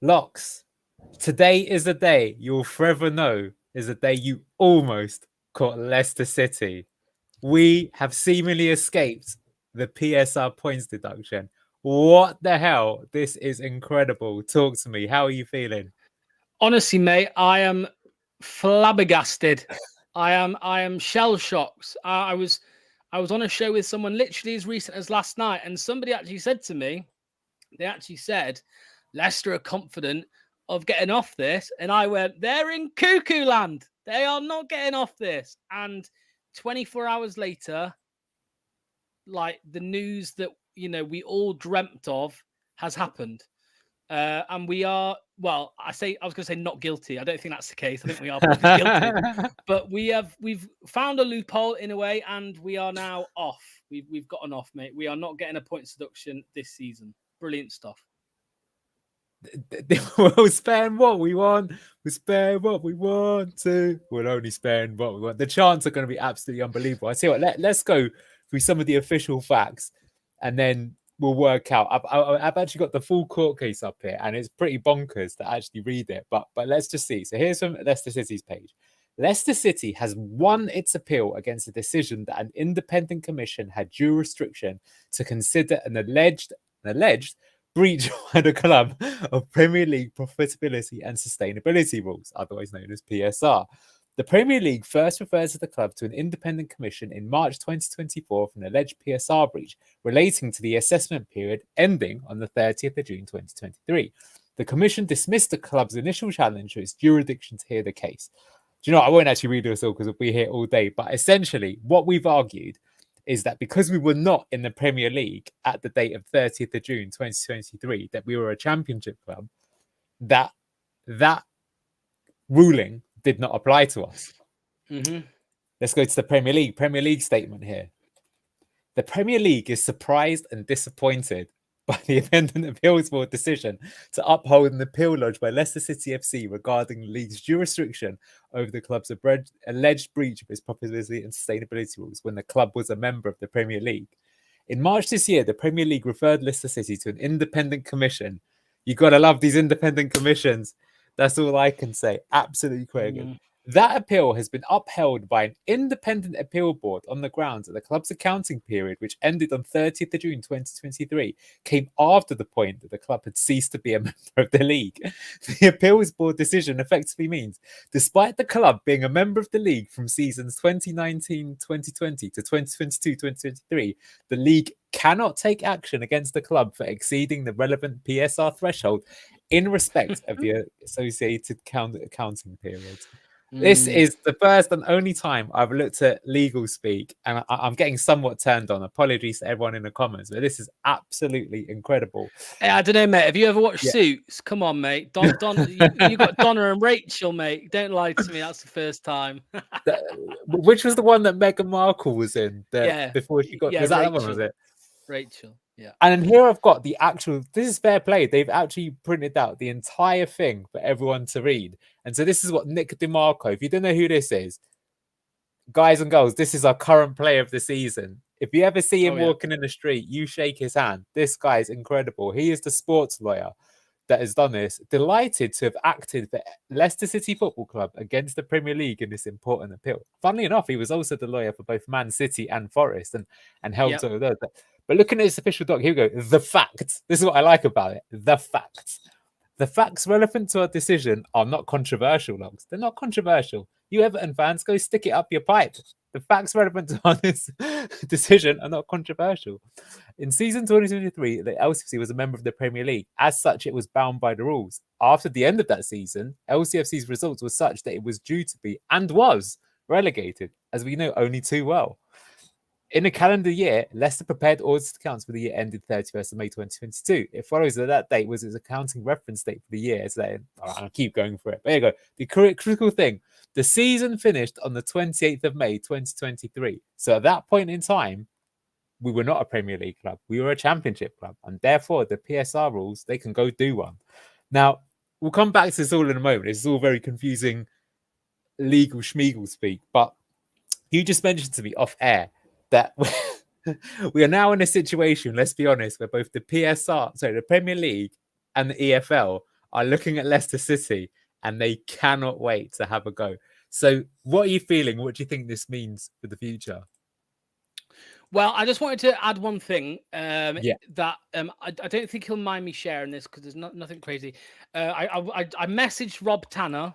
Locks, today is the day you'll forever know is the day you almost caught Leicester City. We have seemingly escaped the PSR points deduction. What the hell? This is incredible. Talk to me. How are you feeling? Honestly, mate, I am flabbergasted. I am shell shocked. I was on a show with someone literally as recent as last night, and somebody actually said to me, they actually said, Leicester are confident of getting off this. And I went, they're in cuckoo land. They are not getting off this. And 24 hours later, like the news that, we all dreamt of has happened. And we are, well, I was going to say not guilty. I don't think that's the case. I think we are probably guilty. But we've found a loophole in a way, and we are now off. We've gotten off, mate. We are not getting a points deduction this season. Brilliant stuff. We'll spend what we want. We'll spend what we want to. We'll only spend what we want. The chants are going to be absolutely unbelievable. I tell you what, let's go through some of the official facts, and then we'll work out. I've actually got the full court case up here, and it's pretty bonkers to actually read it. But let's just see. So here's from Leicester City's page. Leicester City has won its appeal against a decision that an independent commission had jurisdiction to consider an alleged breach by the club of Premier League profitability and sustainability rules, otherwise known as PSR. The Premier League first referred to the club to an independent commission in March 2024 for an alleged PSR breach relating to the assessment period ending on the 30th of June 2023. The commission dismissed the club's initial challenge to its jurisdiction to hear the case. Do you know what? I won't actually read this all because we'll be here all day, but essentially what we've argued is that because we were not in the Premier League at the date of 30th of June 2023, that we were a championship club, that ruling did not apply to us. Mm-hmm. Let's go to the Premier League. Premier League statement here. The Premier League is surprised and disappointed by the Independent Appeals Board decision to uphold an appeal lodged by Leicester City FC regarding the league's jurisdiction over the club's alleged breach of its profitability and sustainability rules when the club was a member of the Premier League. In March this year, the Premier League referred Leicester City to an independent commission. You got to love these independent commissions. That's all I can say. Absolutely critical. Mm. That appeal has been upheld by an independent appeal board on the grounds that the club's accounting period, which ended on 30th of June 2023, came after the point that the club had ceased to be a member of the league. The appeals board decision effectively means, despite the club being a member of the league from seasons 2019-2020 to 2022-2023, the league cannot take action against the club for exceeding the relevant PSR threshold in respect of the associated accounting period. This is the first and only time I've looked at legal speak, and I'm getting somewhat turned on. Apologies to everyone in the comments, but this is absolutely incredible. Hey, I don't know, mate. Have you ever watched Suits? Come on, mate. You got Donna and Rachel, mate. Don't lie to me. That's the first time. Which was the one that Meghan Markle was in? Before she got. Was that Rachel. One? Was it? Rachel. Yeah. And here I've got the actual, this is fair play. They've actually printed out the entire thing for everyone to read. And so this is what Nick DeMarco, if you don't know who this is, guys and girls, this is our current player of the season. If you ever see him walking in the street, you shake his hand. This guy is incredible. He is the sports lawyer that has done this. Delighted to have acted for Leicester City Football Club against the Premier League in this important appeal. Funnily enough, he was also the lawyer for both Man City and Forest and helped all of those. But looking at his official doc, here we go. The facts. This is what I like about it. The facts. The facts relevant to our decision are not controversial, Logs. They're not controversial. You Everton fans, go stick it up your pipe. The facts relevant to our decision are not controversial. In season 2023, the LCFC was a member of the Premier League. As such, it was bound by the rules. After the end of that season, LCFC's results were such that it was due to be, and was, relegated, as we know only too well. In a calendar year, Leicester prepared audited accounts for the year ended 31st of May 2022. It follows that date was its accounting reference date for the year. So I'll keep going for it. There you go. The critical thing, the season finished on the 28th of May 2023. So at that point in time, we were not a Premier League club. We were a Championship club. And therefore, the PSR rules, they can go do one. Now, we'll come back to this all in a moment. It's all very confusing legal schmeagle speak. But you just mentioned to me off air that we are now in a situation, let's be honest, where both the PSR, the Premier League and the EFL are looking at Leicester City and they cannot wait to have a go. So what are you feeling? What do you think this means for the future? Well, I just wanted to add one thing Yeah. that I don't think he'll mind me sharing this because there's nothing crazy. I messaged Rob Tanner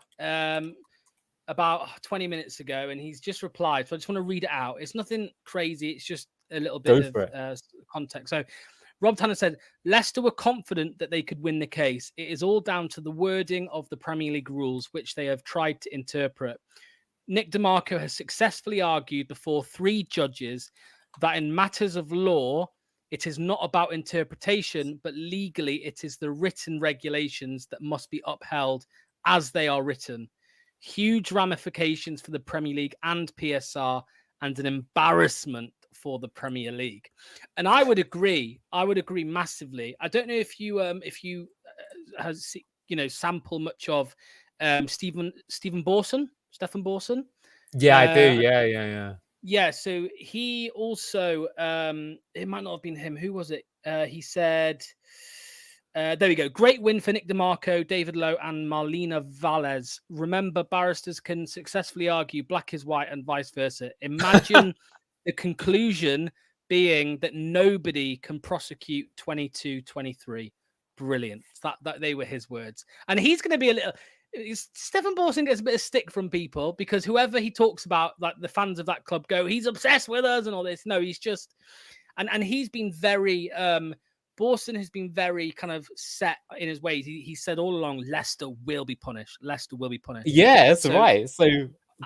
about 20 minutes ago, and he's just replied. So I just want to read it out. It's nothing crazy. It's just a little bit Go of for it. context. So Rob Tanner said, Leicester were confident that they could win the case. It is all down to the wording of the Premier League rules, which they have tried to interpret. Nick DeMarco has successfully argued before 3 judges that in matters of law, it is not about interpretation, but legally it is the written regulations that must be upheld as they are written. Huge ramifications for the Premier League and PSR, and an embarrassment for the Premier League. And I would agree. I would agree massively. I don't know if you has sample much of Stephan Boston. Yeah, I do. Yeah. Yeah, so he also it might not have been him. Who was it? He said there we go. Great win for Nick DeMarco, David Lowe, and Marlena Valles. Remember, barristers can successfully argue black is white and vice versa. Imagine the conclusion being that nobody can prosecute 22-23. Brilliant. That they were his words. And he's going to be a little... Stephan Boston gets a bit of stick from people because whoever he talks about, like the fans of that club go, he's obsessed with us and all this. No, he's just... And he's been very... Boston has been very kind of set in his ways. He said all along, Leicester will be punished. Leicester will be punished. Yeah, that's right. So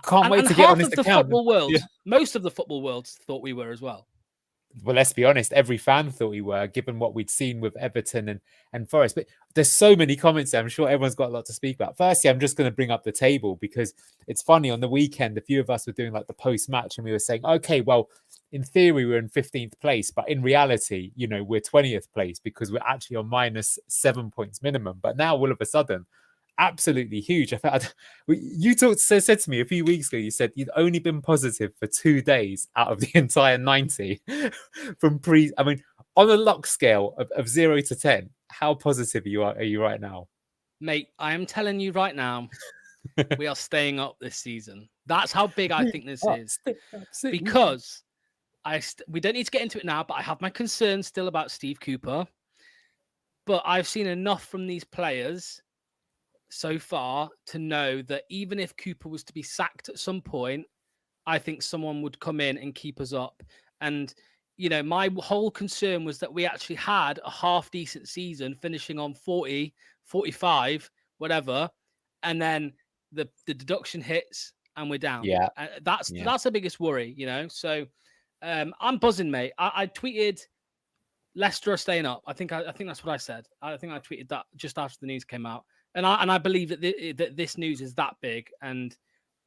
can't wait to get on his account. Football world, most of the football world thought we were as well. Well, let's be honest, every fan thought we were, given what we'd seen with Everton and Forest. But there's so many comments there. I'm sure everyone's got a lot to speak about. Firstly, I'm just going to bring up the table because it's funny. On the weekend, a few of us were doing like the post-match and we were saying, okay, well, in theory, we're in 15th place. But in reality, we're 20th place because we're actually on -7 points minimum. But now all of a sudden, absolutely huge. You said to me a few weeks ago, you said you'd only been positive for 2 days out of the entire 90 from on a luck scale of 0 to 10, how positive are you right now? Mate, I am telling you right now, we are staying up this season. That's how big I think this is. Absolutely. Because we don't need to get into it now, but I have my concerns still about Steve Cooper. But I've seen enough from these players so far to know that even if Cooper was to be sacked at some point, I think someone would come in and keep us up. And, my whole concern was that we actually had a half decent season finishing on 40, 45, whatever. And then the deduction hits and we're down. Yeah. That's the biggest worry, So I'm buzzing, mate. I tweeted Leicester are staying up. I think that's what I said. I think I tweeted that just after the news came out. And I believe that this news is that big. And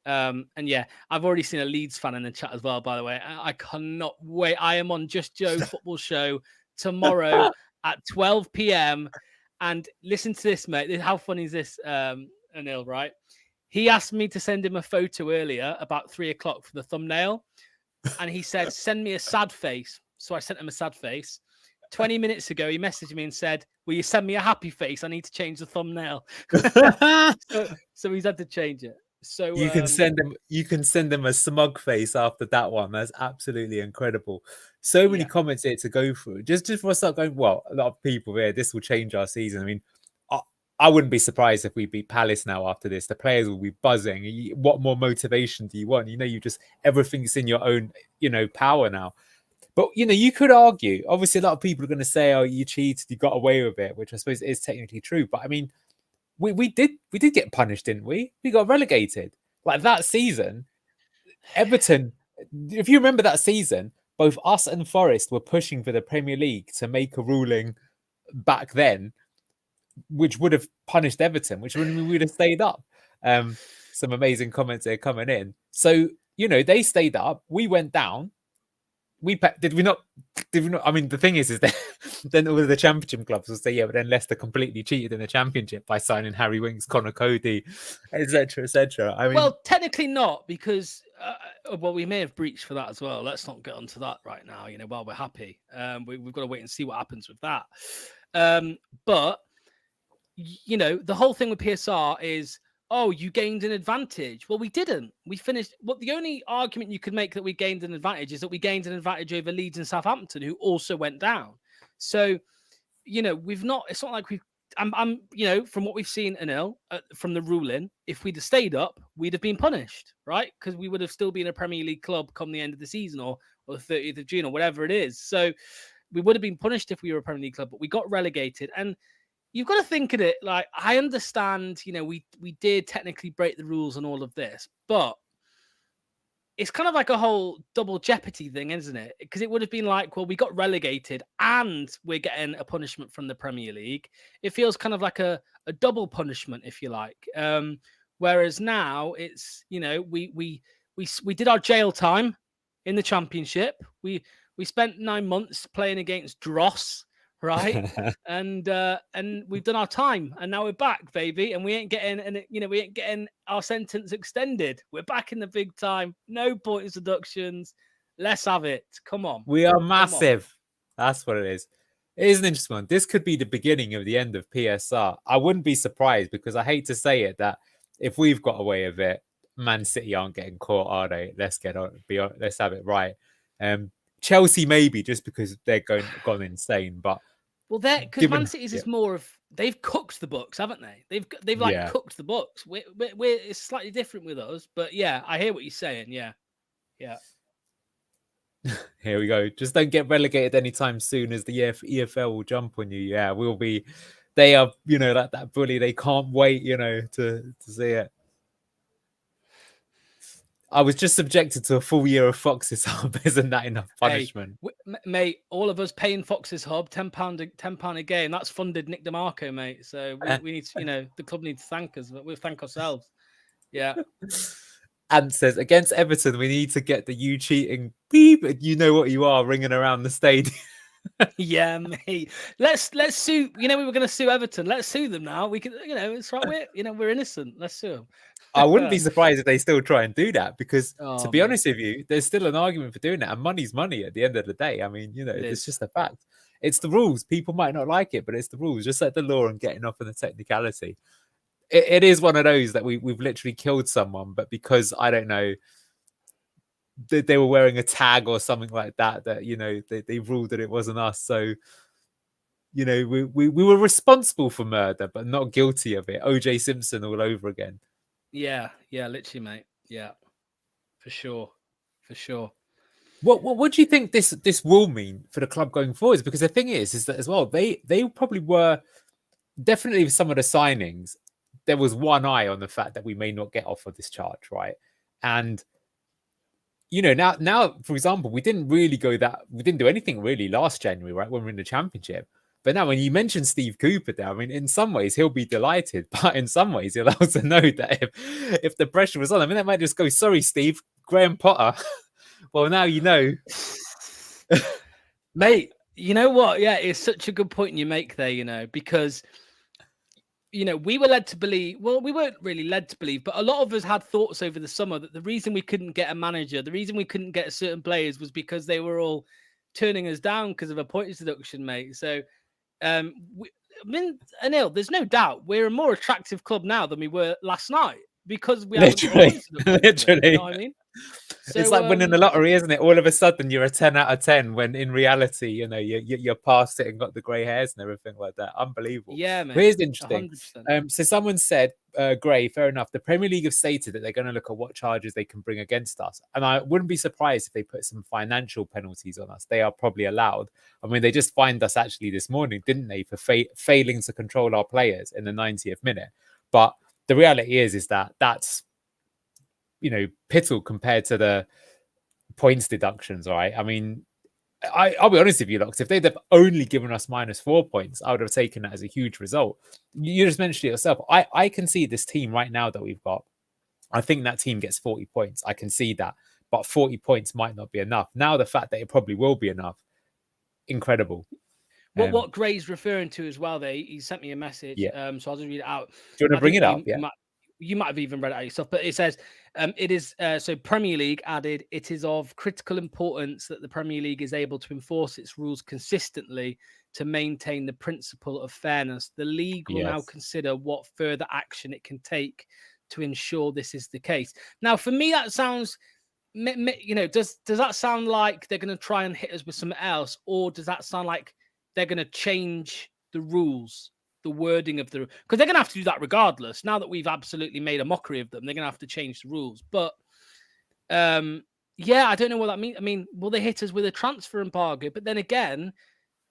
yeah, I've already seen a Leeds fan in the chat as well, by the way. I cannot wait. I am on Just Joe Football Show tomorrow at 12 p.m. And listen to this, mate. How funny is this, Anil, right? He asked me to send him a photo earlier about 3 o'clock for the thumbnail. And he said, send me a sad face. So I sent him a sad face. 20 minutes ago, he messaged me and said, will you send me a happy face? I need to change the thumbnail. so he's had to change it. So you can send them a smug face after that one. That's absolutely incredible. So many comments here to go through. Just before I start going, well, a lot of people here, this will change our season. I mean, I wouldn't be surprised if we beat Palace now after this. The players will be buzzing. What more motivation do you want? Everything's in your own, power now. But, you could argue, obviously, a lot of people are going to say, oh, you cheated, you got away with it, which I suppose is technically true. But I mean, we did get punished, didn't we? We got relegated. Like that season, Everton, if you remember that season, both us and Forest were pushing for the Premier League to make a ruling back then, which would have punished Everton, which would mean we'd have stayed up. Some amazing comments there coming in. So, they stayed up. We went down. Did we not? I mean, the thing is that then all of the championship clubs will say, yeah, but then Leicester completely cheated in the championship by signing Harry Winks, Connor Cody, etc., etc. I mean, well, technically not, because we may have breached for that as well. Let's not get onto that right now. While we're happy, we've got to wait and see what happens with that. But you know, the whole thing with PSR is, oh, you gained an advantage. Well, we didn't. We finished. Well, the only argument you could make that we gained an advantage is that we gained an advantage over Leeds and Southampton, who also went down. So, you know, we've not. It's not like we've. you know, from what we've seen, Anil, from the ruling, if we'd have stayed up, we'd have been punished, right? Because we would have still been a Premier League club come the end of the season, or the 30th of June, or whatever it is. So, we would have been punished if we were a Premier League club, but we got relegated. And you've got to think of it like, I understand, you know, we did technically break the rules and all of this, but it's kind of like a whole double jeopardy thing, isn't it? Because it would have been like, well, we got relegated and we're getting a punishment from the Premier League. It feels kind of like a double punishment, if you like. Whereas now it's, you know, we did our jail time in the Championship. We spent 9 months playing against Dross, right? and we've done our time, and now we're back, baby, and we ain't getting our sentence extended. We're back in the big time. No points deductions. Let's have it. Come on. We are massive. That's what it is. It is an interesting one. This could be the beginning of the end of PSR. I wouldn't be surprised, because I hate to say it, that if we've got away with it, Man City aren't getting caught, are they? Let's have it right. Chelsea maybe, just because they're gone insane, but well, because Man City's is more of, they've cooked the books, haven't they? They've like cooked the books. We're it's slightly different with us, but yeah, I hear what you're saying. Yeah. Here we go. Just don't get relegated anytime soon, as the EFL will jump on you. Yeah, we'll be. They are, you know, that bully. They can't wait, you know, to see it. I was just subjected to a full year of Fox's Hub. Isn't that enough punishment? Hey, mate, all of us paying Fox's Hub, £10 a game. That's funded Nick DeMarco, mate. So we need to, you know, the club needs to thank us, but we'll thank ourselves. Yeah. And says, against Everton, we need to get the "you cheating beep, you know what you are" ringing around the stadium. Yeah, mate. Let's sue. You know, we were going to sue Everton. Let's sue them now. We can, you know, it's right. We're innocent. Let's sue them. I wouldn't be surprised if they still try and do that, because to be honest with you, there's still an argument for doing that, and money's money at the end of the day. I mean, you know, it's just a fact. It's the rules. People might not like it, but it's the rules. Just like the law and getting off on the technicality. It is one of those that we've literally killed someone, but because, I don't know, they were wearing a tag or something like that, you know, they ruled that it wasn't us. So, you know, we were responsible for murder, but not guilty of it. OJ Simpson all over again. Yeah, literally, mate. Yeah, for sure. What do you think this will mean for the club going forwards? Because the thing is that as well, they probably were definitely, with some of the signings, there was one eye on the fact that we may not get off of this charge, right? And you know, now, for example, we didn't do anything really last January, right, when we were in the Championship. But now, when you mention Steve Cooper there, I mean, in some ways he'll be delighted, but in some ways he'll also know that if the pressure was on, I mean, they might just go, "Sorry, Steve, Graham Potter." Well, now you know. Mate, you know what? Yeah, it's such a good point you make there, you know, because, you know, we were led to believe, well, we weren't really led to believe, but a lot of us had thoughts over the summer that the reason we couldn't get a manager, the reason we couldn't get certain players was because they were all turning us down because of a points deduction, mate. So, I mean, Anil, there's no doubt we're a more attractive club now than we were last night, because we literally. You know what I mean? So, it's like winning the lottery, isn't it? All of a sudden, you're a 10 out of 10, when in reality, you know, you're past it and got the grey hairs and everything like that. Unbelievable. Yeah, man. Here's interesting. 100%. So someone said, Gray, fair enough. The Premier League have stated that they're going to look at what charges they can bring against us. And I wouldn't be surprised if they put some financial penalties on us. They are probably allowed. I mean, they just fined us actually this morning, didn't they, for failing to control our players in the 90th minute. But the reality is that that's, you know, piddle compared to the points deductions, all right? I mean, I'll be honest with you, Lux, if they'd have only given us -4 points, I would have taken that as a huge result. You just mentioned it yourself. I can see this team right now that we've got. I think that team gets 40 points. I can see that. But 40 points might not be enough. Now, the fact that it probably will be enough, incredible. What Gray's referring to as well, he sent me a message. Yeah. So I'll just read it out. Do you want to bring it up? You might have even read it out yourself, but it says, it is, so Premier League added, it is of critical importance that the Premier League is able to enforce its rules consistently to maintain the principle of fairness. The league will now consider what further action it can take to ensure this is the case. Now, for me, that sounds, does that sound like they're going to try and hit us with something else, or does that sound like they're going to change the rules, the wording of the, because they're going to have to do that regardless. Now that we've absolutely made a mockery of them, they're going to have to change the rules. But yeah, I don't know what that means. I mean, will they hit us with a transfer embargo? But then again,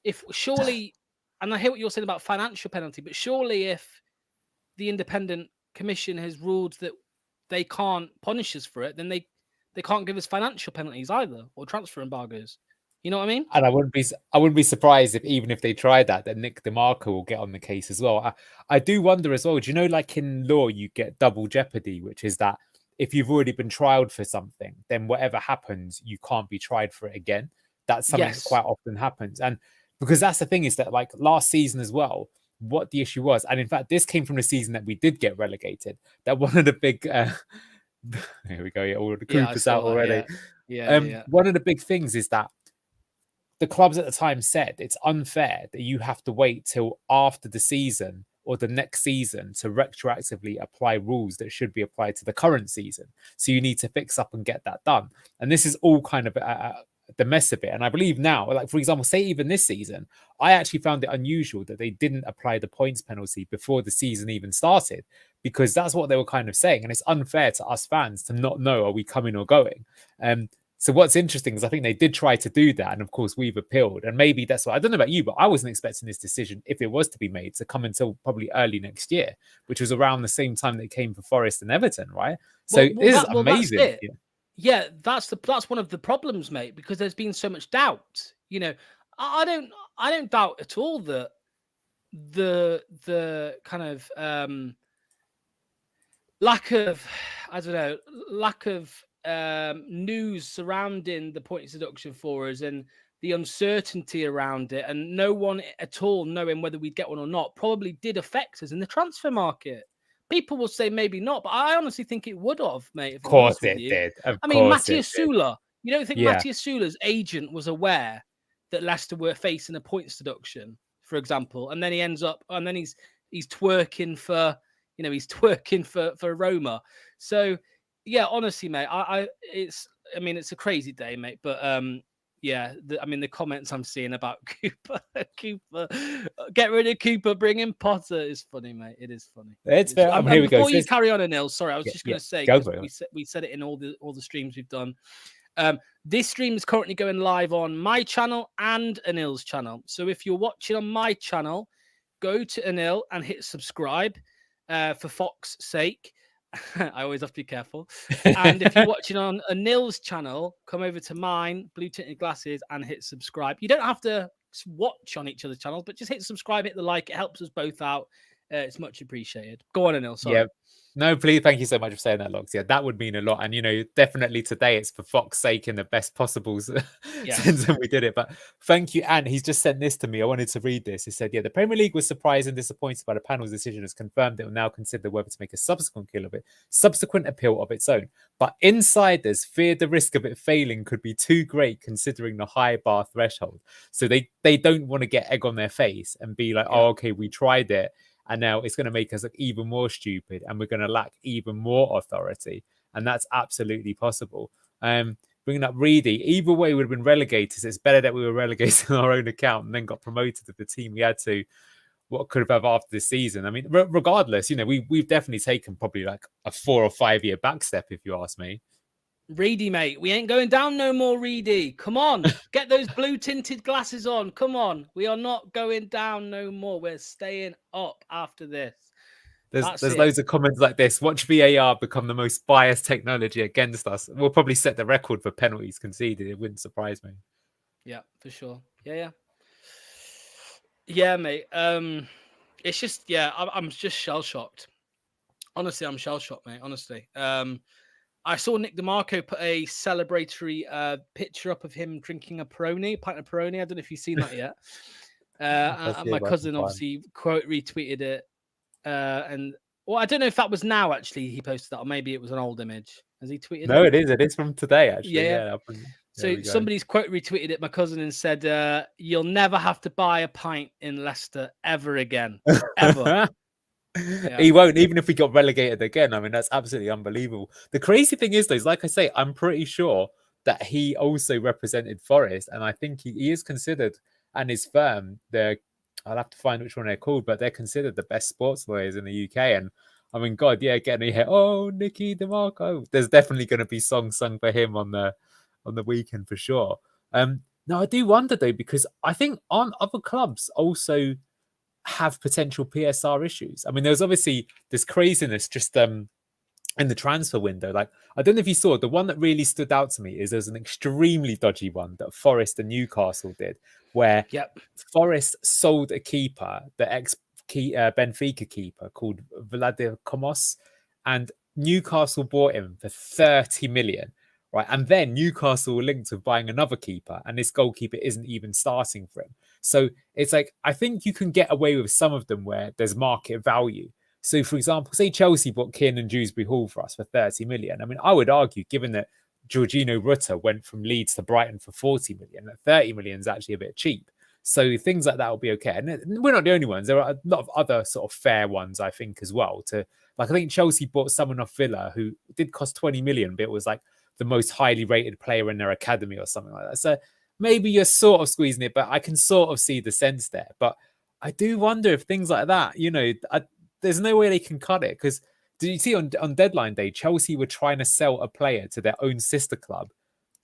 if surely, and I hear what you're saying about financial penalty, but surely if the independent commission has ruled that they can't punish us for it, then they can't give us financial penalties either, or transfer embargoes. You know what I mean? And I wouldn't be surprised if even if they tried that Nick DeMarco will get on the case as well. I do wonder as well. Do you know, like in law, you get double jeopardy, which is that if you've already been tried for something, then whatever happens, you can't be tried for it again. That's something that quite often happens. And because that's the thing, is that like last season as well, what the issue was, and in fact, this came from the season that we did get relegated, that one of the big here we go, all the Coopers out already. One of the big things is that the clubs at the time said it's unfair that you have to wait till after the season or the next season to retroactively apply rules that should be applied to the current season. So you need to fix up and get that done. And this is all kind of the mess of it. And I believe now, like for example, say even this season, I actually found it unusual that they didn't apply the points penalty before the season even started, because that's what they were kind of saying. And it's unfair to us fans to not know, are we coming or going? So what's interesting is I think they did try to do that. And of course, we've appealed. And maybe that's what, I don't know about you, but I wasn't expecting this decision, if it was to be made, to come until probably early next year, which was around the same time that it came for Forest and Everton, right? So this is amazing. Yeah, that's one of the problems, mate, because there's been so much doubt. You know, I don't doubt at all that the kind of lack of news surrounding the points deduction for us and the uncertainty around it, and no one at all knowing whether we'd get one or not, probably did affect us in the transfer market. People will say maybe not, but I honestly think it would have, mate. Of course it did. I mean, Matthias Sula. You don't think Matthias Sula's agent was aware that Leicester were facing a points deduction, for example, and then he ends up, and then he's twerking for, he's twerking for Roma. So yeah, honestly, mate, it's a crazy day, mate. But the comments I'm seeing about Cooper, get rid of Cooper, bring in Potter is funny, mate. It is funny. It's fair. Here we go. Before you carry on, Anil, sorry, I was just going to say, we said it in all the streams we've done. This stream is currently going live on my channel and Anil's channel. So if you're watching on my channel, go to Anil and hit subscribe for Fox's sake. I always have to be careful. And if you're watching on Anil's channel, come over to mine, Blue Tinted Glasses, and hit subscribe. You don't have to watch on each other's channels, but just hit subscribe, hit the like. It helps us both out. It's much appreciated. Go on, Anil. Sorry. Yeah. No, please. Thank you so much for saying that, Logs. Yeah, that would mean a lot. And, definitely today it's for Fox's sake in the best possible sense when we did it. But thank you. And he's just sent this to me. I wanted to read this. He said, the Premier League was surprised and disappointed by the panel's decision, has confirmed it will now consider whether to make a subsequent appeal of its own. But insiders feared the risk of it failing could be too great considering the high bar threshold. So they don't want to get egg on their face and be like, oh, okay, we tried it, and now it's going to make us look even more stupid and we're going to lack even more authority. And that's absolutely possible. Bringing up Reedy, either way would have been relegated. It's better that we were relegated on our own account and then got promoted to the team we had to. What could have after this season? I mean, regardless, we've definitely taken probably like a 4 or 5 year back step, if you ask me. Reedy, mate, we ain't going down no more, Reedy. Come on, get those blue tinted glasses on. Come on, we are not going down no more. We're staying up after this. There's loads of comments like this. Watch VAR become the most biased technology against us. We'll probably set the record for penalties conceded. It wouldn't surprise me. Yeah, for sure. Yeah, mate. It's just, I'm just shell shocked. Honestly, I'm shell shocked, mate. Honestly. I saw Nick DeMarco put a celebratory picture up of him drinking a pint of Peroni. I don't know if you've seen that yet. And my cousin obviously retweeted it. I don't know if that was now actually he posted that, or maybe it was an old image. Has he tweeted? No, it is. It is from today actually. Yeah. So somebody's quote retweeted it, my cousin, and said, "You'll never have to buy a pint in Leicester ever again, ever." Yeah. He won't, even if we got relegated again. I mean, that's absolutely unbelievable. The crazy thing is, though, is like I say, I'm pretty sure that he also represented Forest, and I think he is considered, and his firm, I'll have to find which one they're called, but they're considered the best sports lawyers in the UK. And I mean, God, yeah, getting here, oh, Nicky DeMarco. There's definitely going to be songs sung for him on the weekend for sure. No, I do wonder though, because I think aren't other clubs also have potential PSR issues? I mean, there's obviously this craziness just in the transfer window. Like, I don't know if you saw, the one that really stood out to me is there's an extremely dodgy one that Forest and Newcastle did, where Forest sold a keeper, the Benfica keeper called Vladimir Komos, and Newcastle bought him for 30 million. Right. And then Newcastle were linked with buying another keeper, and this goalkeeper isn't even starting for him. So it's like, I think you can get away with some of them where there's market value. So, for example, say Chelsea bought Kiernan Dewsbury Hall for us for 30 million. I mean, I would argue, given that Jorginho Rutter went from Leeds to Brighton for 40 million, that 30 million is actually a bit cheap. So things like that will be okay. And we're not the only ones. There are a lot of other sort of fair ones, I think, as well. I think Chelsea bought someone off Villa who did cost 20 million, but it was like the most highly rated player in their academy or something like that. So maybe you're sort of squeezing it, but I can sort of see the sense there. But I do wonder if things like that, there's no way they can cut it. Because did you see on deadline day, Chelsea were trying to sell a player to their own sister club,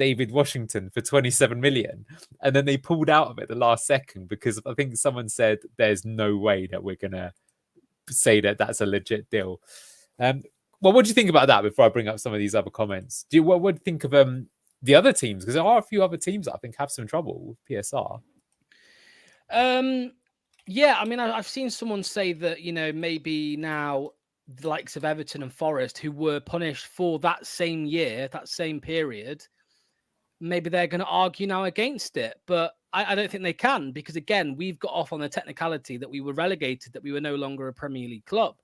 David Washington, for 27 million. And then they pulled out of it the last second because I think someone said there's no way that we're going to say that that's a legit deal. Well, what do you think about that before I bring up some of these other comments? What do you think of the other teams? Because there are a few other teams that I think have some trouble with PSR. Yeah, I mean, I've seen someone say that, maybe now the likes of Everton and Forest, who were punished for that same year, that same period, maybe they're going to argue now against it. But I don't think they can, because, again, we've got off on the technicality that we were relegated, that we were no longer a Premier League club.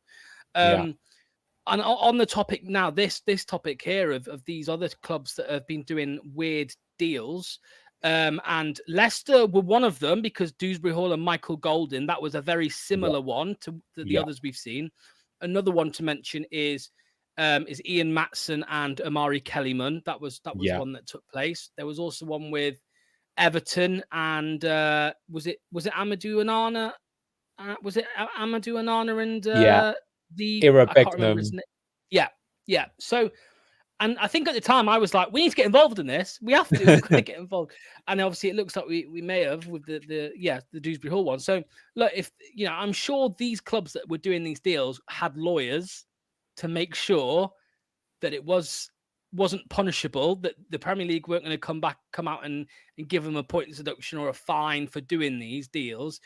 And on the topic now, this topic here of these other clubs that have been doing weird deals, and Leicester were one of them, because Dewsbury Hall and Michael Golden, that was a very similar one to the others we've seen. Another one to mention is Ian Matson and Amari Kellyman. That was one that took place. There was also one with Everton and was it Amadou Onana? Was it Amadou Onana and I can't remember his name. Yeah. So, and I think at the time I was like, we need to get involved in this. We have to. We've got to get involved. And obviously, it looks like we may have with the Dewsbury Hall one. So, look, if I'm sure these clubs that were doing these deals had lawyers to make sure that it wasn't punishable, that the Premier League weren't going to come out and give them a points deduction or a fine for doing these deals.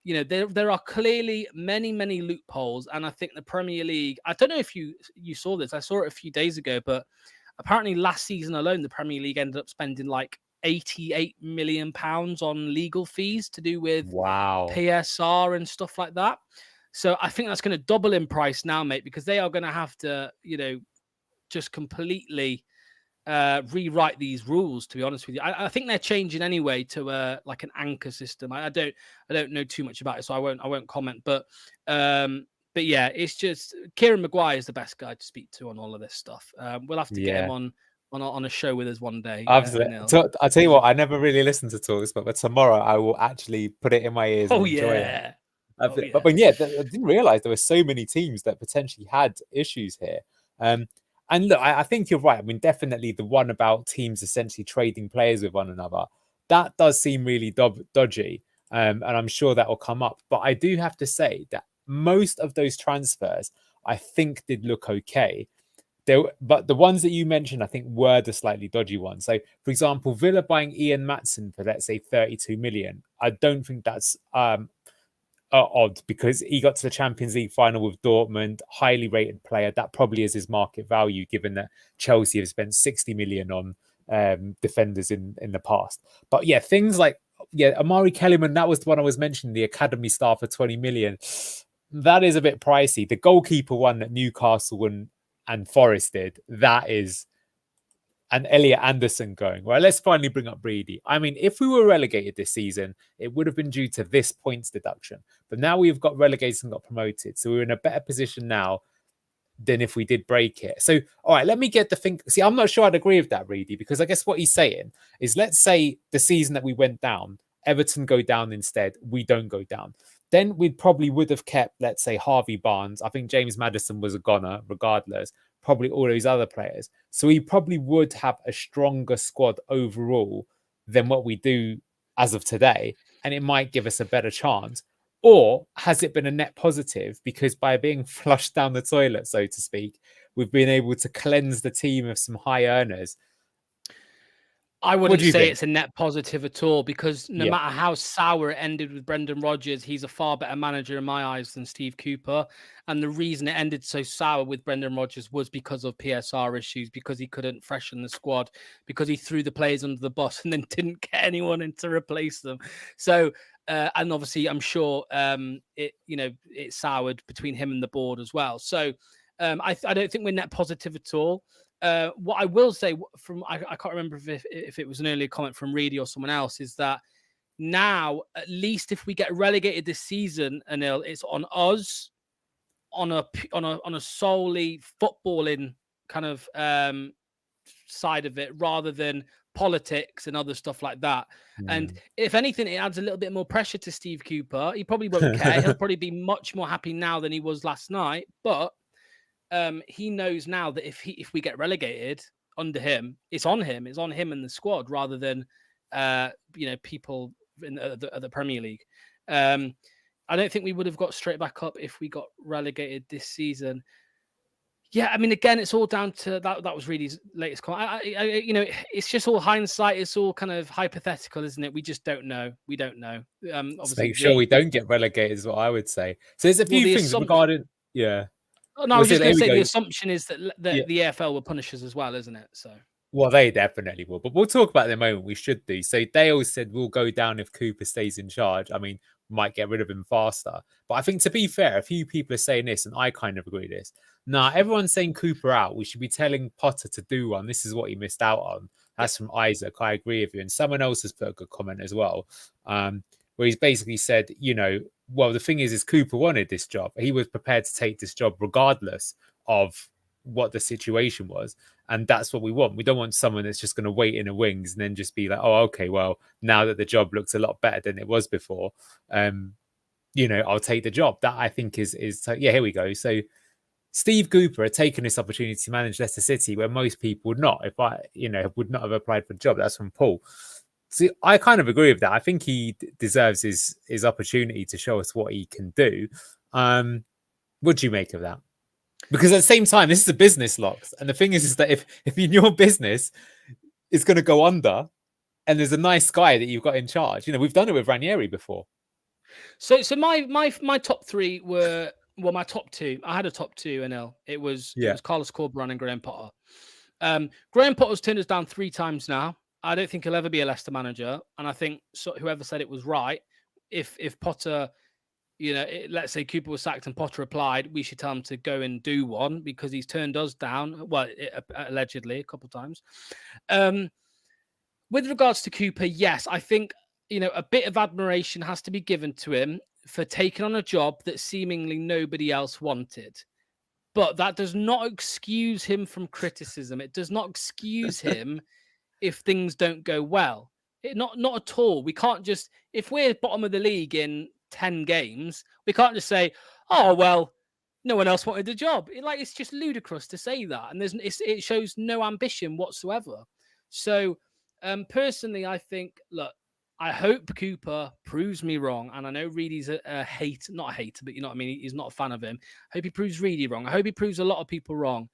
There are clearly many, many loopholes. And I think the Premier League, I don't know if you saw this, I saw it a few days ago, but apparently last season alone, the Premier League ended up spending like £88 million on legal fees to do with PSR and stuff like that. So I think that's going to double in price now, mate, because they are going to have to, just completely rewrite these rules, to be honest with you. I think they're changing anyway to like an anchor system. I don't know too much about it, so I won't comment. But yeah, it's just Kieran Maguire is the best guy to speak to on all of this stuff. We'll have to get him on a show with us one day. Absolutely. I'll tell you what, I never really listened to talks, but tomorrow I will actually put it in my ears and enjoy it. But I didn't realize there were so many teams that potentially had issues here. And look, I think you're right. I mean, definitely the one about teams essentially trading players with one another, that does seem really dodgy. And I'm sure that will come up. But I do have to say that most of those transfers, I think, did look okay. But the ones that you mentioned, I think, were the slightly dodgy ones. So, for example, Villa buying Ian Matson for, let's say, 32 million. I don't think that's odd, because he got to the Champions League final with Dortmund, highly rated player. That probably is his market value, given that Chelsea have spent 60 million on defenders in the past. But yeah, things like Amari Kellyman, that was the one I was mentioning, the academy star for 20 million. That is a bit pricey. The goalkeeper one that Newcastle and Forest did, that is and Elliot Anderson going, well, let's finally bring up Reedy. I mean, if we were relegated this season, it would have been due to this points deduction. But now we've got relegated and got promoted. So we're in a better position now than if we did break it. So, all right, let me get the thing. See, I'm not sure I'd agree with that, Reedy, because I guess what he's saying is, let's say the season that we went down, Everton go down instead, we don't go down. Then we probably would have kept, let's say, Harvey Barnes. I think James Maddison was a goner, regardless. Probably all those other players. So we probably would have a stronger squad overall than what we do as of today. And it might give us a better chance. Or has it been a net positive? Because by being flushed down the toilet, so to speak, we've been able to cleanse the team of some high earners. I wouldn't say it's a net positive at all, because no matter how sour it ended with Brendan Rodgers, he's a far better manager in my eyes than Steve Cooper. And the reason it ended so sour with Brendan Rodgers was because of PSR issues, because he couldn't freshen the squad, because he threw the players under the bus and then didn't get anyone in to replace them. So, and obviously, I'm sure it soured between him and the board as well. So I don't think we're net positive at all. What I will say from, I can't remember if it was an earlier comment from Reedy or someone else, is that now, at least if we get relegated this season, Anil, it's on us on a solely footballing kind of side of it, rather than politics and other stuff like that. And if anything, it adds a little bit more pressure to Steve Cooper. He probably won't care. He'll probably be much more happy now than he was last night. But he knows now that if we get relegated under him, it's on him. It's on him and the squad, rather than people in the Premier League. I don't think we would have got straight back up if we got relegated this season. Yeah, I mean, again, it's all down to that. That was Reedy's latest comment. It's just all hindsight. It's all kind of hypothetical, isn't it? We just don't know. We don't know. Obviously, make sure we don't get relegated is what I would say. So there's a few things regarding, Oh, no, I was just going to say the assumption is that the EFL will punish us as well, isn't it? So, well, they definitely will, but we'll talk about it in a moment. We should do. So they all said we'll go down if Cooper stays in charge. I mean, we might get rid of him faster. But I think, to be fair, a few people are saying this, and I kind of agree with this. Nah, everyone's saying Cooper out. We should be telling Potter to do one. This is what he missed out on. That's from Isaac. I agree with you. And someone else has put a good comment as well, where he's basically said, well, the thing is Cooper wanted this job. He was prepared to take this job regardless of what the situation was. And that's what we want. We don't want someone that's just going to wait in the wings and then just be like, oh, okay, well, now that the job looks a lot better than it was before, I'll take the job. That, I think, is here we go. So Steve Cooper had taken this opportunity to manage Leicester City, where most people would not. If I, would not have applied for the job. That's from Paul. See, I kind of agree with that. I think he deserves his opportunity to show us what he can do. What do you make of that? Because at the same time, this is a business, Locks. And the thing is that if in your business is going to go under, and there's a nice guy that you've got in charge, we've done it with Ranieri before. So my top three were, well, my top two. I had a top two, NL. It was Carlos Corberán and Graham Potter. Graham Potter's turned us down 3 times now. I don't think he'll ever be a Leicester manager. And I think whoever said it was right. If Potter, let's say Cooper was sacked and Potter applied, we should tell him to go and do one, because he's turned us down. Well, allegedly a couple of times. With regards to Cooper, yes, I think, a bit of admiration has to be given to him for taking on a job that seemingly nobody else wanted. But that does not excuse him from criticism. It does not excuse him if things don't go well. Not at all. We can't just, if we're bottom of the league in 10 games, we can't just say, oh, well, no one else wanted the job. It's just ludicrous to say that. And it shows no ambition whatsoever. So personally, I think, look, I hope Cooper proves me wrong. And I know Reedy's not a hater, but you know what I mean? He's not a fan of him. I hope he proves Reedy wrong. I hope he proves a lot of people wrong.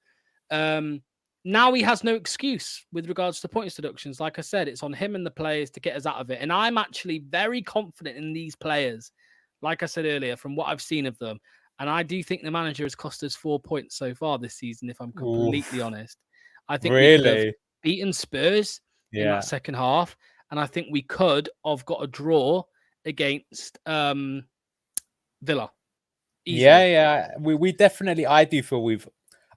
Now he has no excuse with regards to points deductions. Like I said, it's on him and the players to get us out of it. And I'm actually very confident in these players. Like I said earlier, from what I've seen of them. And I do think the manager has cost us 4 points so far this season, if I'm completely honest. I think we could have beaten Spurs in that second half. And I think we could have got a draw against Villa. Easily. Yeah. We definitely, I do feel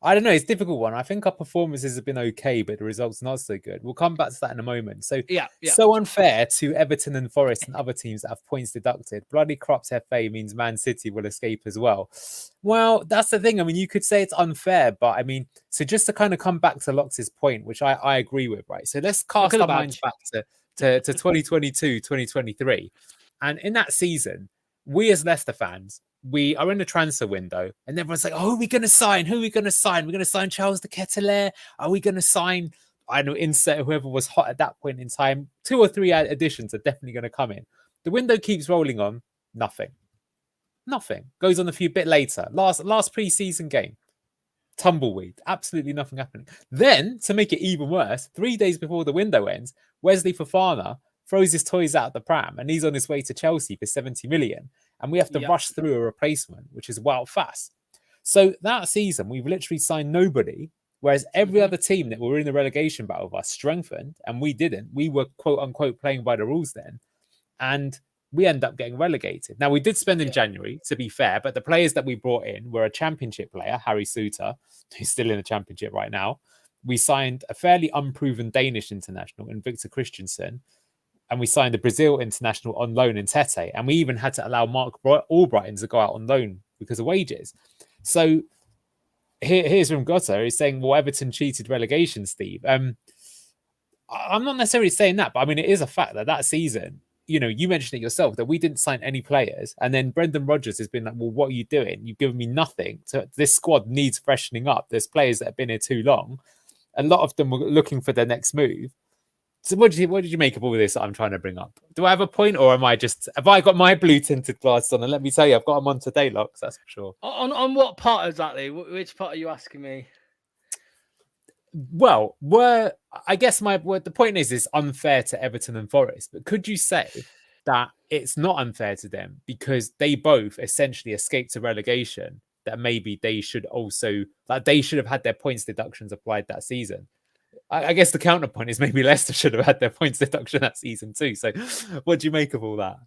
I don't know. It's a difficult one. I think our performances have been okay, but the results not so good. We'll come back to that in a moment. So, Yeah. so unfair to Everton and Forest and other teams that have points deducted. Bloody crops FA means Man City will escape as well. Well, that's the thing. I mean, you could say it's unfair, but I mean, so just to kind of come back to Lox's point, which I agree with, right? So let's Look at cast the our minds badge. back to 2022, 2023. And in that season, we as Leicester fans, we are in the transfer window and everyone's like, oh, who are we going to sign? Who are we going to sign? We're going to sign Charles de Ketelaere. Are we going to sign, I don't know, insert whoever was hot at that point in time? 2 or 3 additions are definitely going to come in. The window keeps rolling on. Nothing. Goes on a few bit later. Last pre-season game. Tumbleweed. Absolutely nothing happening. Then, to make it even worse, 3 days before the window ends, Wesley Fofana throws his toys out the pram and he's on his way to Chelsea for 70 million. And we have to rush through a replacement, which is wild fast. So that season, we've literally signed nobody, whereas every other team that were in the relegation battle with us strengthened, and we didn't. We were quote unquote playing by the rules then. And we end up getting relegated. Now, we did spend in January, to be fair, but the players that we brought in were a championship player, Harry Suter, who's still in the championship right now. We signed a fairly unproven Danish international in Victor Christensen, and we signed a Brazil international on loan in Tete. And we even had to allow Mark Albrighton to go out on loan because of wages. So here's from Gotter. He's saying, well, Everton cheated relegation, Steve. I'm not necessarily saying that, but I mean, it is a fact that season, you know, you mentioned it yourself, that we didn't sign any players. And then Brendan Rodgers has been like, well, what are you doing? You've given me nothing. So this squad needs freshening up. There's players that have been here too long. A lot of them were looking for their next move. So what did you make of all of this that I'm trying to bring up? Do I have a point, or have I got my blue tinted glasses on? And let me tell you, I've got them on today, Locks, that's for sure. On what part exactly? Which part are you asking me? Well, I guess the point is it's unfair to Everton and Forest, but could you say that it's not unfair to them because they both essentially escaped to relegation, that maybe they should also, like, they should have had their points deductions applied that season? I guess the counterpoint is maybe Leicester should have had their points deduction that season too. So what do you make of all that?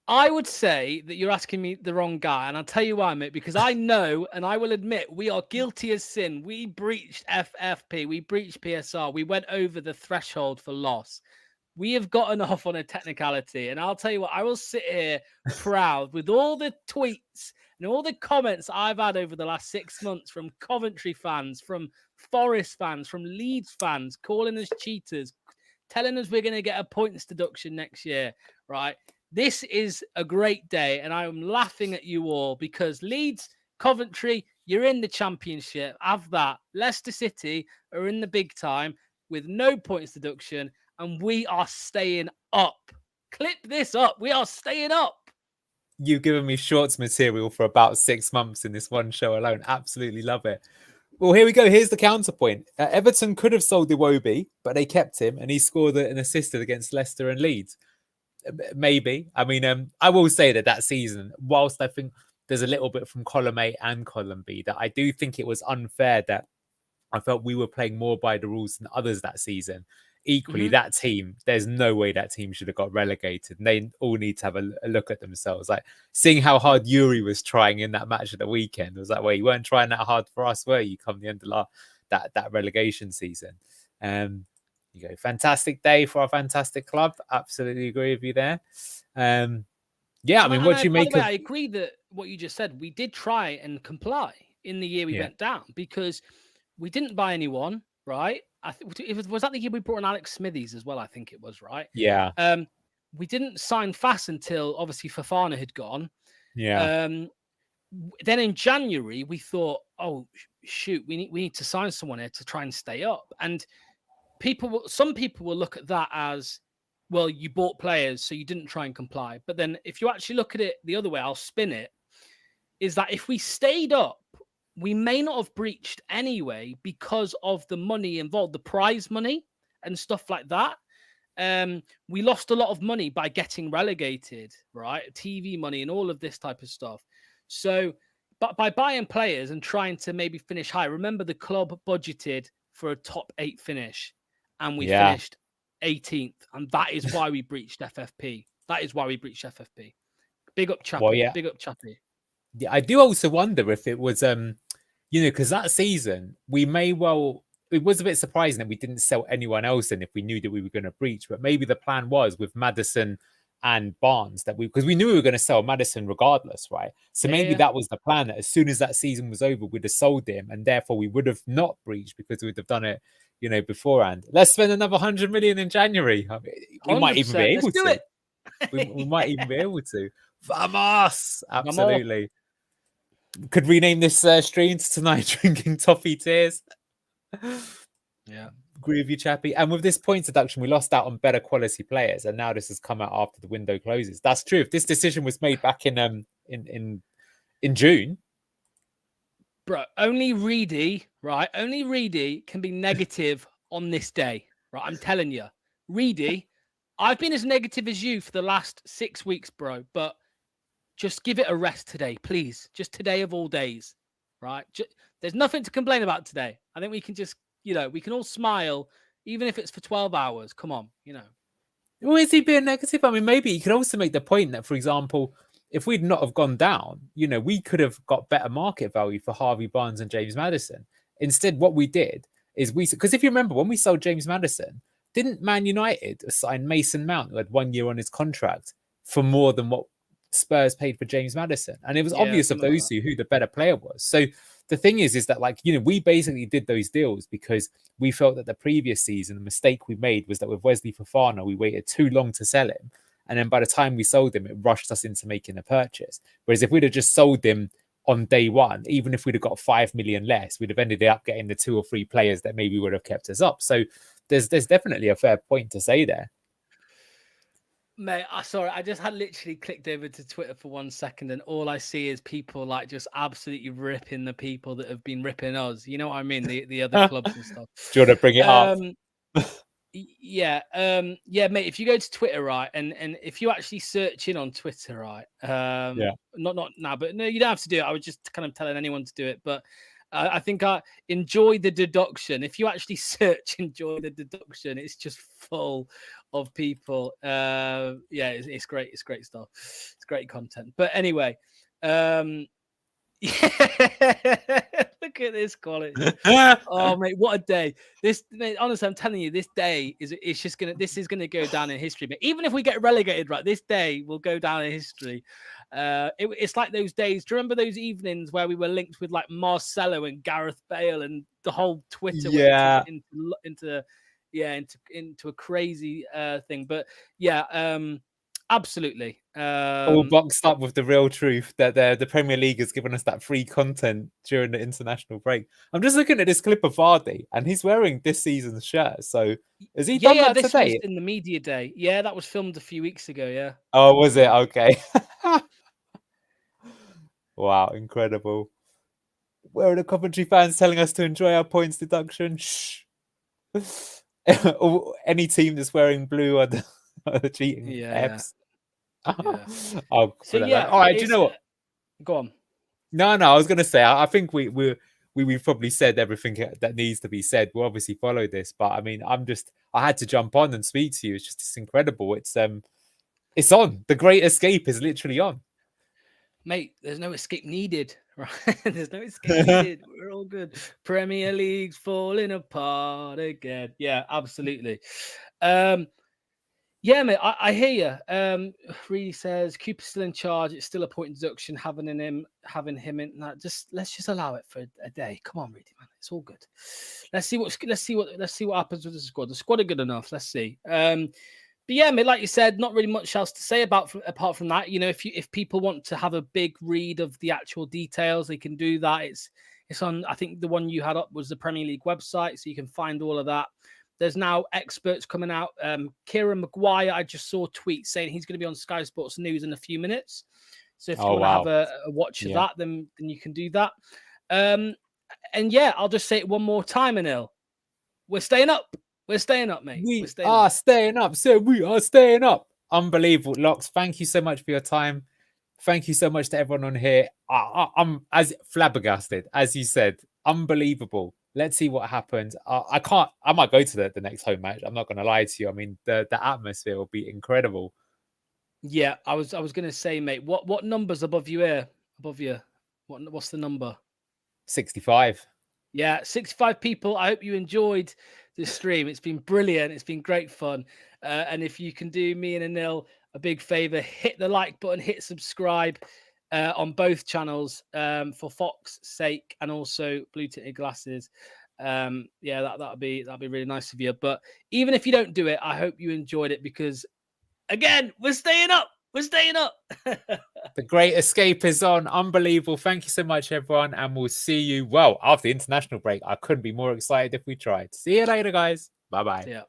I would say that you're asking me the wrong guy, and I'll tell you why, mate, because I know and I will admit we are guilty as sin. We breached FFP, we breached PSR, we went over the threshold for loss. We have gotten off on a technicality, and I'll tell you what, I will sit here proud with all the tweets and all the comments I've had over the last 6 months from Coventry fans, from Forest fans, from Leeds fans, calling us cheaters, telling us we're going to get a points deduction next year, right? This is a great day, and I am laughing at you all because Leeds, Coventry, you're in the championship. Have that. Leicester City are in the big time with no points deduction, and we are staying up. Clip this up. We are staying up. You've given me shorts material for about 6 months in this one show alone. Absolutely love it. Well, here we go. Here's the counterpoint. Everton could have sold Iwobi, but they kept him, and he scored an assist against Leicester and Leeds. Maybe. I mean, I will say that season, whilst I think there's a little bit from column A and column B, that I do think it was unfair that I felt we were playing more by the rules than others that season. Equally, that team, there's no way that team should have got relegated. And they all need to have a look at themselves. Like, seeing how hard Yuri was trying in that match at the weekend, was like, well, you weren't trying that hard for us, were you, come the end of that relegation season? You go, fantastic day for our fantastic club. Absolutely agree with you there. Yeah, I mean, what do you make of... I agree that what you just said, we did try and comply in the year we went down because we didn't buy anyone, right? Was that the year we brought in Alex Smithies as well? I think it was, right? Yeah. We didn't sign fast until obviously Fofana had gone. Yeah. Then in January, we thought, oh, shoot, we need to sign someone here to try and stay up. And some people will look at that as, well, you bought players, so you didn't try and comply. But then if you actually look at it the other way, I'll spin it, is that if we stayed up, we may not have breached anyway because of the money involved, the prize money and stuff like that. We lost a lot of money by getting relegated, right? TV money and all of this type of stuff. So, but by buying players and trying to maybe finish high, remember the club budgeted for a top 8 finish and we finished 18th. And that is why we breached FFP. Big up, Chappie. Well, yeah. Big up, Chappie. Yeah, I do also wonder if it was, because that season we may well. It was a bit surprising that we didn't sell anyone else in if we knew that we were going to breach. But maybe the plan was with Maddison and Barnes that because we knew we were going to sell Maddison regardless, right? So maybe that was the plan, that as soon as that season was over, we'd have sold him, and therefore we would have not breached because we'd have done it, beforehand. Let's spend another 100 million in January. I mean, we might even be 100%. able Let's do to. it. We might even be able to. Vamos! Vamos. Absolutely. Could rename this stream to tonight drinking toffee tears. Yeah. Agree with you, Chappie. And with this points deduction, we lost out on better quality players, and now this has come out after the window closes. That's true. If this decision was made back in June, bro, only Reedy, right? Only Reedy can be negative on this day, right? I'm telling you, Reedy. I've been as negative as you for the last 6 weeks, bro. But just give it a rest today, please. Just today of all days, right? There's nothing to complain about today. I think we can just, we can all smile, even if it's for 12 hours. Come on, Well, is he being negative? I mean, maybe you could also make the point that, for example, if we'd not have gone down, we could have got better market value for Harvey Barnes and James Maddison. Instead, what we did is because if you remember, when we sold James Maddison, didn't Man United assign Mason Mount, who had 1 year on his contract, for more than what Spurs paid for James Maddison? And it was obvious of those two who the better player was. So the thing is that we basically did those deals because we felt that the previous season, the mistake we made was that with Wesley Fofana, we waited too long to sell him. And then by the time we sold him, it rushed us into making a purchase. Whereas if we'd have just sold him on day one, even if we'd have got 5 million less, we'd have ended up getting the 2 or 3 players that maybe would have kept us up. So there's definitely a fair point to say there. Mate, sorry, I just had literally clicked over to Twitter for 1 second, and all I see is people just absolutely ripping the people that have been ripping us. You know what I mean? The other clubs and stuff. Do you want to bring it up? Yeah, mate. If you go to Twitter, right, and if you actually search in on Twitter, right, not now, but no, you don't have to do it. I was just kind of telling anyone to do it, but I think I enjoy the deduction. If you actually search "enjoy the deduction," it's just full of people. It's great. It's great stuff. It's great content. But anyway, look at this quality. Oh, mate, what a day! Honestly, I'm telling you, this day is gonna go down in history. But even if we get relegated, right, this day will go down in history. It's like those days. Do you remember those evenings where we were linked with like Marcelo and Gareth Bale, and the whole Twitter went into a crazy thing? But absolutely. All boxed up with the real truth that the Premier League has given us that free content during the international break. I'm just looking at this clip of Vardy, and he's wearing this season's shirt. So has he done that this today? was in the media day. Yeah, that was filmed a few weeks ago. Yeah. Oh, was it? Okay. Wow, incredible. Where are the Coventry fans telling us to enjoy our points deduction? Shh. Any team that's wearing blue are the cheating Fs. Yeah. All right. Do you know what? Go on. No. I was going to say, I think we've probably said everything that needs to be said. We'll obviously follow this, but I mean, I had to jump on and speak to you. It's incredible. It's on. The Great Escape is literally on. Mate, there's no escape needed, right? There's no escape needed. We're all good. Premier League's falling apart again. Yeah, absolutely. Yeah, mate, I hear you. Reedy says Cooper's still in charge. It's still a point deduction having him in that. Let's just allow it for a day. Come on, Reedy, man. It's all good. Let's see what happens with the squad. The squad are good enough. Let's see. But yeah, mate, like you said, not really much else to say apart from that. If people want to have a big read of the actual details, they can do that. It's on. I think the one you had up was the Premier League website, so you can find all of that. There's now experts coming out. Kieran Maguire, I just saw a tweet saying he's going to be on Sky Sports News in a few minutes. So if you want to have a watch of that, then you can do that. And yeah, I'll just say it one more time, Anil. We're staying up. We're staying up, mate. We are staying up. So we are staying up. Unbelievable. Locks, thank you so much for your time. Thank you so much to everyone on here. I'm as flabbergasted, as you said. Unbelievable. Let's see what happens. I might go to the next home match. I'm not going to lie to you. I mean, the atmosphere will be incredible. Yeah, I was going to say, mate, what number's above you here? Above you? What's the number? 65. Yeah, 65 people. I hope you enjoyed the stream. It's been brilliant. It's been great fun. And if you can do me and Anil a big favor, hit the like button, hit subscribe on both channels for Fox's sake and also Blue Tinted Glasses. Yeah, that'll be really nice of you. But even if you don't do it, I hope you enjoyed it because again, we're staying up. We're staying up. The Great Escape is on. Unbelievable. Thank you so much, everyone. And we'll see you, well, after the international break. I couldn't be more excited if we tried. See you later, guys. Bye-bye. Yeah.